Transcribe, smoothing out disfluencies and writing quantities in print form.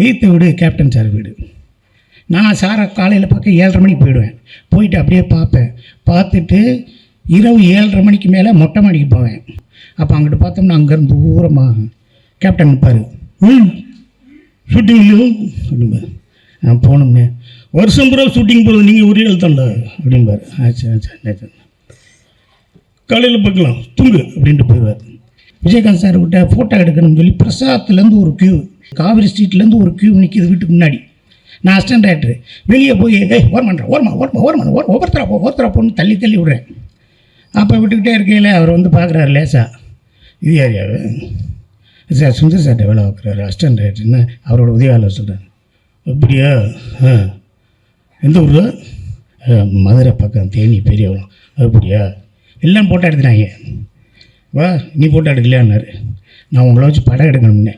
Eighth வீடு captain sir வீடு. நான் சாரை காலையில் பார்க்க 7:30 மணிக்கு போயிடுவேன். போயிட்டு அப்படியே பார்ப்பேன். பார்த்துட்டு இரவு 7:30 மணிக்கு மேலே மொட்டை மாடிக்கு போவேன். அப்போ அங்கிட்டு பார்த்தோம்னா அங்கேருந்து தூரமாக கேப்டன் நிற்பார். ஷூட்டிங் அப்படிம்பார். நான் போனோம்னே வருஷம் பூரா ஷூட்டிங் போகிறது நீங்கள் ஒரே எழுத்தண்டா அப்படிம்பார். ஆச்சு காலையில் பார்க்கலாம் தூங்கு அப்படின்ட்டு போயிடுவார். விஜயகாந்த் சார் கிட்ட ஃபோட்டோ எடுக்கணும்னு சொல்லி பிரசாத்துலேருந்து ஒரு கியூ, காவிரி ஸ்ட்ரீட்லேருந்து ஒரு கியூ நிற்கிது வீட்டுக்கு முன்னாடி. நான் அசிஸ்டன்ட் டைரக்டர் வெளியே போய் ஒவ்வொருத்தரா போன்னு தள்ளி விடுறேன். அப்போ விட்டுக்கிட்டே இருக்கையில் அவர் வந்து பார்க்குறாரு லேசா, இது யார் சார் சுந்தர் சார்கிட்ட வேலை பார்க்குறாரு அசிஸ்டன்ட் டைரக்டர்னு அவரோட உதவியாளர் சொல்கிறார். அப்படியா? எந்த ஊர்? மதுரை பக்கம் தேனி பெரியவளம். அப்படியா? எல்லாம் ஃபோட்டோ எடுத்துனாங்க. வா நீ ஃபோட்டோ எடுக்கலையான்னாரு. நான் உங்களை வச்சு படம் எடுக்கணும்னே.